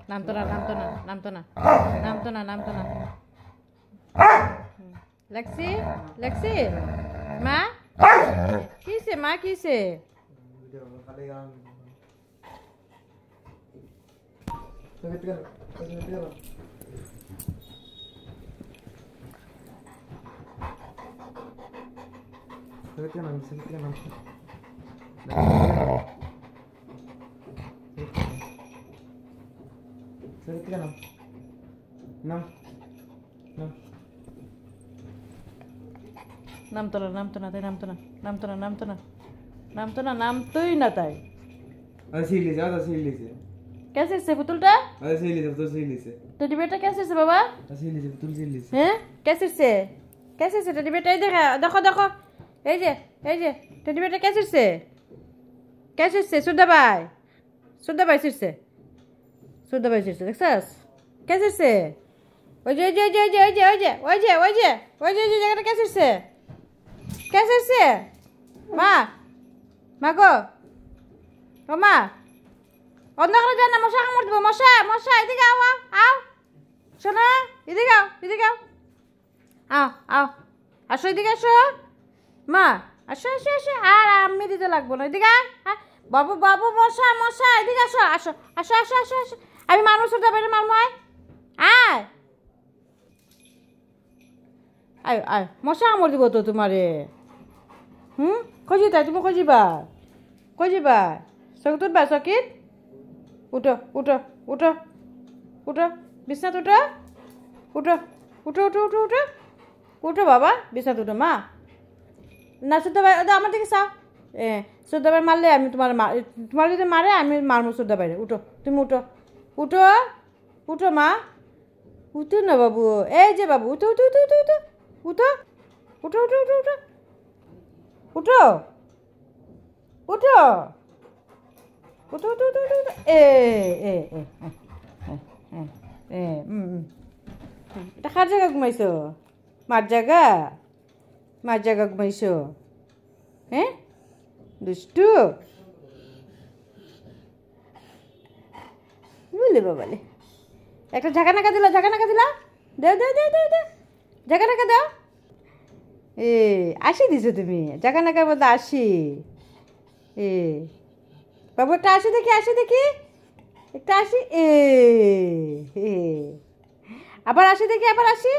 নামতো না নামতো না নামতো না নামতো না নামতো না লেক্সি লেক্সি মা কিসে মা কিসে নামতো না নামতো না তাই নামতো না নামতো না নামতো না নামতো না নামতোই না তাই कैसे से पुतुलटा टेडी बेटा कैसे से बाबा हैं कैसे से टेडी बेटा ये देखो देखो এই যে টেডি বেটা कैसे से सुधा भाई सिरसे দেখছস कैसे से ওই যে জায়গাটা कैसे से মা গো ও মা অন্য করে যান না মশা কামড় দেবো মশা এদিকে আও শোনো এদিকে আও আসো এদিকে আসো মা আসো আর আমি দিতে লাগবো না এদিকে বাবু মশা এদিকে আসো আমি মারবো ছোট বেড়ে মারবো আয় মশা কামড় দিব তো তোমারে খুঁজি তাই তুমি খুঁজিবা চকিত উঠবা চকিত উঠো বিছনাত উঠো বাবা বিছনাত উঠো মা না সুদ্ধা ভাই আমার দিকে চাও সুদ্ধা ভাই মারলে আমি তোমার যদি মারে আমি মারবো সুদ্ধা ভাইরে তুমি উঠো মা উঠো না বাবু এই যে বাবু উঠো এটা কার জায়গা ঘুমাইছো মার জায়গা ঘুমাইছো হ্যাঁ দুষ্টু বলে বাবালে একটা ঝাঁকানাকা দিলা দেও ঝাঁকানাকা দাও আসি দিছো তুমি ঝাঁকানাকার মধ্যে আসি বাবু একটা আসি দেখি একটা আসি আবার আসি দেখি আবার আসি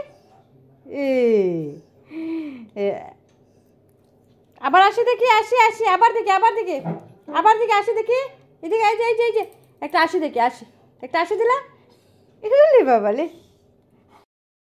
আবার দেখি আসি দেখি এদিকে এই যে একটা আসি দেখি একটা আসি দিলা এটা বাবালে